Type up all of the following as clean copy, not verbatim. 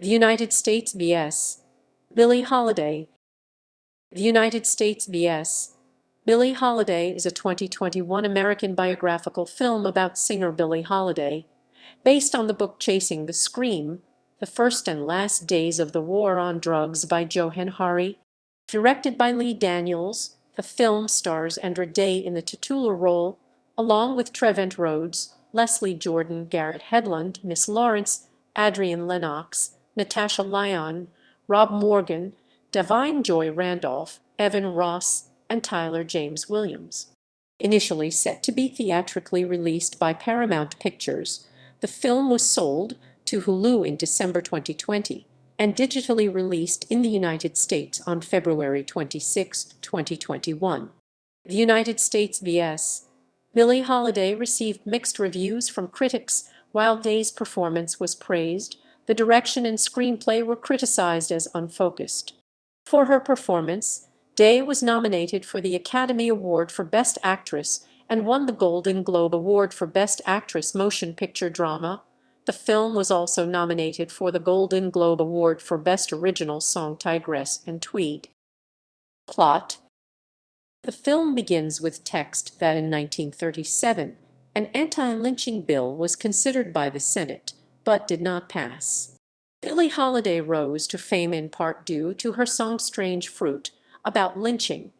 The United States vs. Billie Holiday. The United States vs. Billie Holiday is a 2021 American biographical film about singer Billie Holiday, based on the book Chasing the Scream, The First and Last Days of the War on Drugs by Johann Hari. Directed by Lee Daniels, the film stars Andra in the titular role, along with Trevante Rhodes, Leslie Jordan, Garrett Hedlund, Miss Lawrence, Adriane Lenox, Natasha Lyonne, Rob Morgan, Divine Joy Randolph, Evan Ross, and Tyler James Williams. Initially set to be theatrically released by Paramount Pictures, the film was sold to Hulu in December 2020 and digitally released in the United States on February 26, 2021. The United States vs. Billie Holiday received mixed reviews from critics. While Day's performance was praised, the direction and screenplay were criticized as unfocused. For her performance, Day was nominated for the Academy Award for Best Actress and won the Golden Globe Award for Best Actress Motion Picture Drama. The film was also nominated for the Golden Globe Award for Best Original Song Tigress and Tweed. Plot. The film begins with text that in 1937, an anti-lynching bill was considered by the Senate, but did not pass. Billie Holiday rose to fame in part due to her song Strange Fruit, about lynching.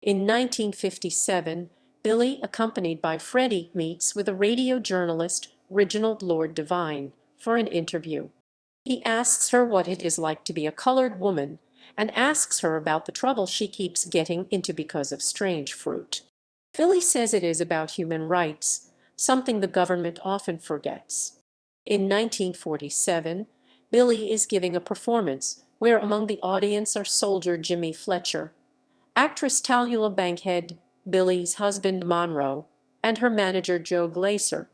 In 1957, Billie, accompanied by Freddie, meets with a radio journalist, Reginald Lord Devine, for an interview. He asks her what it is like to be a colored woman and asks her about the trouble she keeps getting into because of Strange Fruit. Billie says it is about human rights, something the government often forgets. In 1947, Billie is giving a performance where among the audience are soldier Jimmy Fletcher, actress Tallulah Bankhead, Billie's husband Monroe, and her manager Joe Glaser.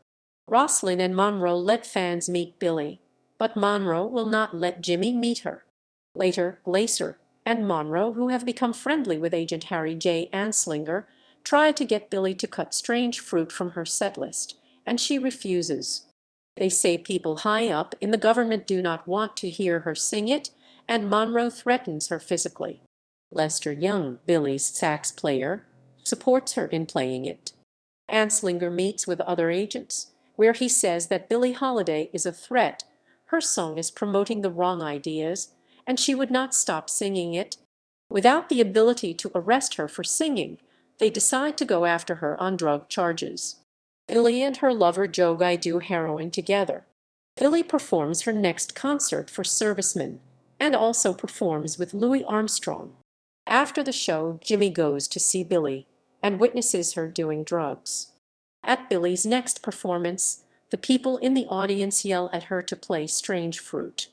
Roslyn and Monroe let fans meet Billie, but Monroe will not let Jimmy meet her. Later, Glaser and Monroe, who have become friendly with agent Harry J. Anslinger, try to get Billie to cut Strange Fruit from her set list, and she refuses. They say people high up in the government do not want to hear her sing it, and Monroe threatens her physically. Lester Young, Billie's sax player, supports her in playing it. Anslinger meets with other agents, where he says that Billie Holiday is a threat, her song is promoting the wrong ideas, and she would not stop singing it. Without the ability to arrest her for singing, they decide to go after her on drug charges. Billie and her lover Joe Guy do heroin together. Billie performs her next concert for servicemen, and also performs with Louis Armstrong. After the show, Jimmy goes to see Billie and witnesses her doing drugs. At Billie's next performance, the people in the audience yell at her to play Strange Fruit.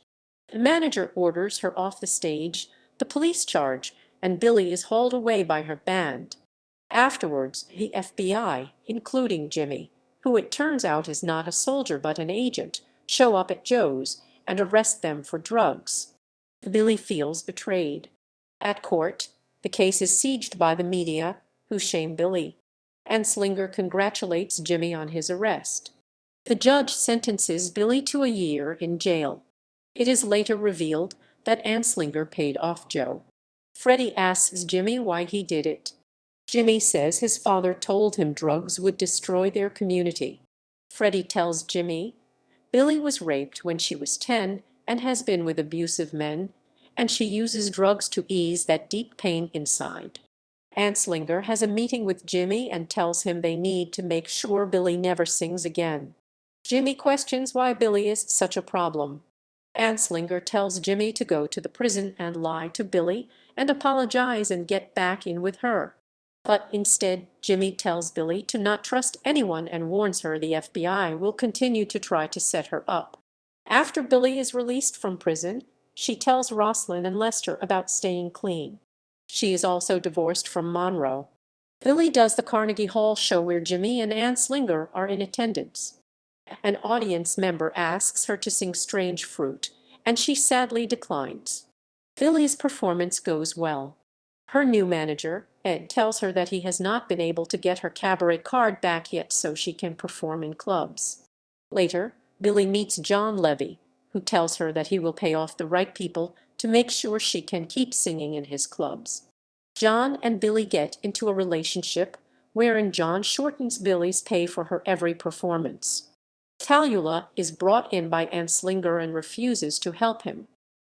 The manager orders her off the stage, the police charge, and Billie is hauled away by her band. Afterwards, the FBI, including Jimmy, who it turns out is not a soldier but an agent, show up at Joe's and arrest them for drugs. Billie feels betrayed. At court, the case is sieged by the media, who shame Billie. Anslinger congratulates Jimmy on his arrest. The judge sentences Billie to a year in jail. It is later revealed that Anslinger paid off Joe. Freddie asks Jimmy why he did it. Jimmy says his father told him drugs would destroy their community. Freddie tells Jimmy, Billie was raped when she was 10 and has been with abusive men, and she uses drugs to ease that deep pain inside. Anslinger has a meeting with Jimmy and tells him they need to make sure Billie never sings again. Jimmy questions why Billie is such a problem. Anslinger tells Jimmy to go to the prison and lie to Billie and apologize and get back in with her. But instead, Jimmy tells Billie to not trust anyone and warns her the FBI will continue to try to set her up. After Billie is released from prison, she tells Roslyn and Lester about staying clean. She is also divorced from Monroe. Billie does the Carnegie Hall show where Jimmy and Anslinger are in attendance. An audience member asks her to sing Strange Fruit, and she sadly declines. Billie's performance goes well. Her new manager, Ed, tells her that he has not been able to get her cabaret card back yet so she can perform in clubs. Later, Billie meets John Levy, who tells her that he will pay off the right people to make sure she can keep singing in his clubs. John and Billie get into a relationship wherein John shortens Billie's pay for her every performance. Tallulah is brought in by Anslinger and refuses to help him.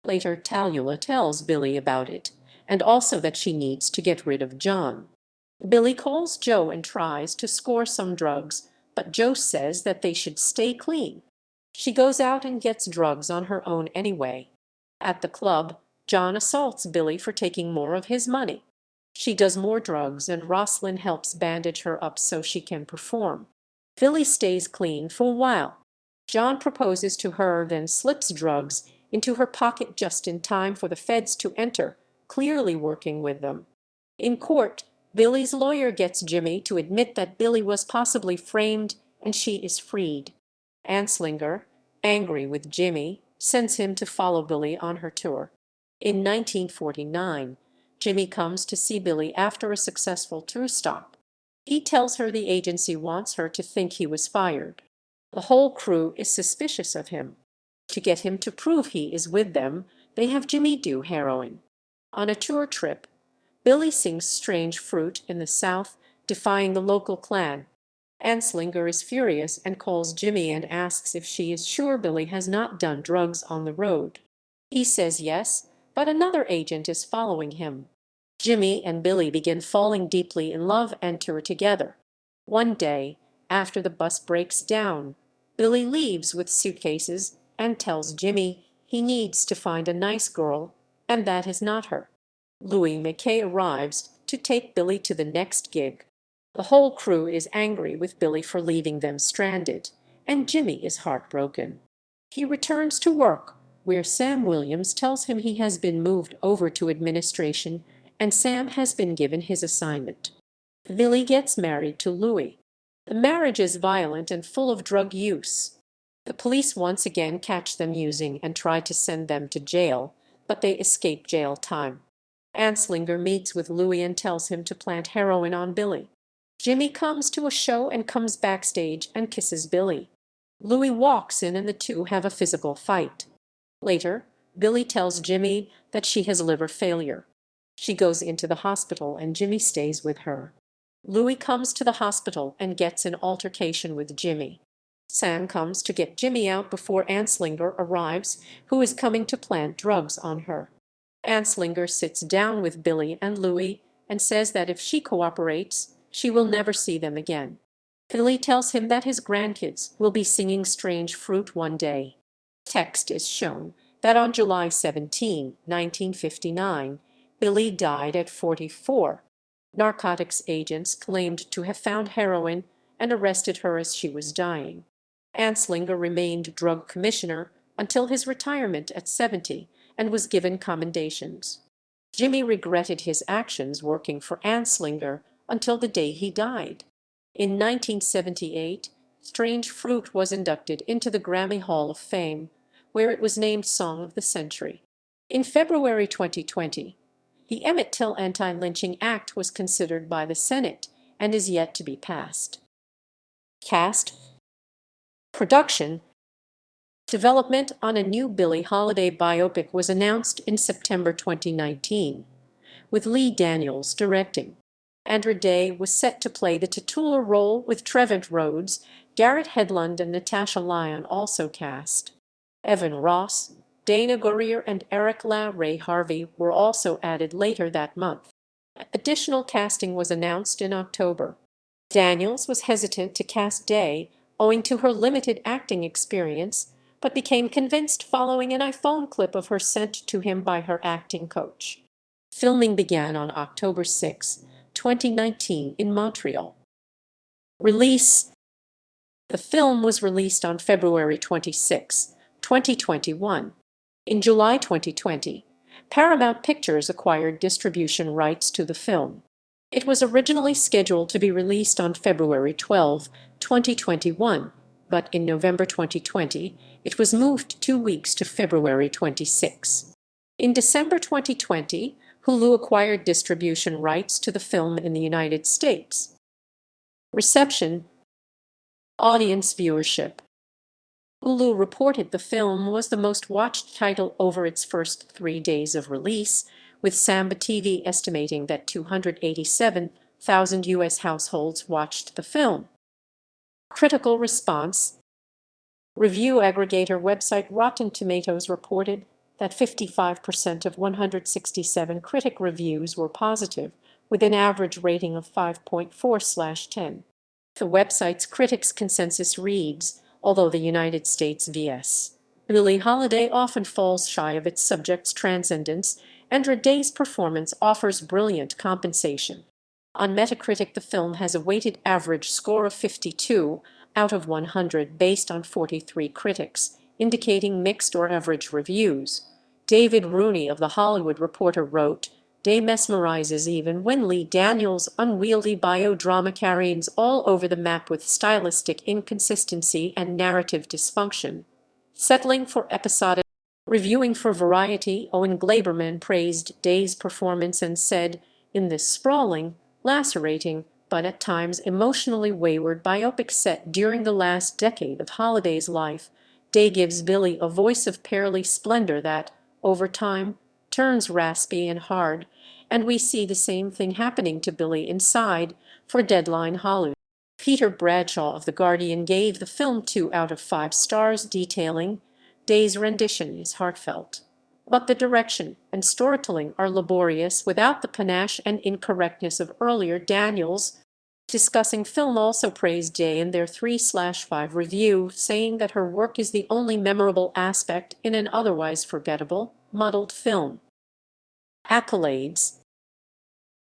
Later, Tallulah tells Billie about it, and also that she needs to get rid of John. Billie calls Joe and tries to score some drugs, but Joe says that they should stay clean. She goes out and gets drugs on her own anyway. At the club, John assaults Billie for taking more of his money. She does more drugs and Rosalind helps bandage her up so she can perform. Billie stays clean for a while. John proposes to her, then slips drugs into her pocket just in time for the feds to enter, clearly working with them. In court, Billie's lawyer gets Jimmy to admit that Billie was possibly framed and she is freed. Anslinger, angry with Jimmy, sends him to follow Billie on her tour. In 1949, Jimmy comes to see Billie after a successful tour stop. He tells her the agency wants her to think he was fired. The whole crew is suspicious of him. To get him to prove he is with them, they have Jimmy do heroin. On a tour trip, Billie sings Strange Fruit in the South, defying the local clan. Anslinger is furious and calls Jimmy and asks if she is sure Billie has not done drugs on the road. He says yes, but another agent is following him. Jimmy and Billie begin falling deeply in love and tour together. One day, after the bus breaks down, Billie leaves with suitcases and tells Jimmy he needs to find a nice girl, and that is not her. Louis McKay arrives to take Billie to the next gig. The whole crew is angry with Billie for leaving them stranded, and Jimmy is heartbroken. He returns to work, where Sam Williams tells him he has been moved over to administration and Sam has been given his assignment. Billie gets married to Louis. The marriage is violent and full of drug use. The police once again catch them using and try to send them to jail, but they escape jail time. Anslinger meets with Louis and tells him to plant heroin on Billie. Jimmy comes to a show and comes backstage and kisses Billie. Louis walks in and the two have a physical fight. Later, Billie tells Jimmy that she has liver failure. She goes into the hospital and Jimmy stays with her. Louis comes to the hospital and gets in altercation with Jimmy. Sam comes to get Jimmy out before Anslinger arrives, who is coming to plant drugs on her. Anslinger sits down with Billie and Louis and says that if she cooperates, she will never see them again. Billie tells him that his grandkids will be singing Strange Fruit one day. Text is shown that on July 17, 1959, Billie died at 44. Narcotics agents claimed to have found heroin and arrested her as she was dying. Anslinger remained drug commissioner until his retirement at 70 and was given commendations. Jimmy regretted his actions working for Anslinger until the day he died. In 1978, Strange Fruit was inducted into the Grammy Hall of Fame, where it was named Song of the Century. In February 2020, the Emmett Till Anti-Lynching Act was considered by the Senate and is yet to be passed. Cast, production, development on a new Billie Holiday biopic was announced in September 2019, with Lee Daniels directing. Andra Day was set to play the titular role with Trevante Rhodes, Garrett Hedlund and Natasha Lyonne also cast. Evan Ross, Dana Gourrier and Eric La Ray Harvey were also added later that month. Additional casting was announced in October. Daniels was hesitant to cast Day owing to her limited acting experience, but became convinced following an iPhone clip of her sent to him by her acting coach. Filming began on October 6, 2019 in Montreal. Release. The film was released on February 26, 2021. In July 2020, Paramount Pictures acquired distribution rights to the film. It was originally scheduled to be released on February 12, 2021, but in November 2020, it was moved 2 weeks to February 26. In December 2020, Hulu acquired distribution rights to the film in the United States. Reception. Audience viewership. Hulu reported the film was the most watched title over its first 3 days of release, with Samba TV estimating that 287,000 U.S. households watched the film. Critical response. Review aggregator website Rotten Tomatoes reported that 55% of 167 critic reviews were positive, with an average rating of 5.4/10. The website's critics' consensus reads, although the United States vs. Billie Holiday often falls shy of its subject's transcendence, Andra Day's performance offers brilliant compensation. On Metacritic, the film has a weighted average score of 52 out of 100 based on 43 critics, indicating mixed or average reviews. David Rooney of The Hollywood Reporter wrote, "Day mesmerizes even when Lee Daniels' unwieldy biodrama careens all over the map with stylistic inconsistency and narrative dysfunction. Settling for episodic." Reviewing for Variety, Owen Glaberman praised Day's performance and said, "In this sprawling, lacerating, but at times emotionally wayward biopic set during the last decade of Holiday's life, Day gives Billie a voice of pearly splendor that, over time, turns raspy and hard, and we see the same thing happening to Billie inside for Deadline Hollywood." Peter Bradshaw of The Guardian gave the film 2 out of 5 stars, detailing, "Day's rendition is heartfelt, but the direction and storytelling are laborious without the panache and incorrectness of earlier Daniels." Discussing film also praised Day in their 3/5 review, saying that her work is the only memorable aspect in an otherwise forgettable, muddled film. Accolades.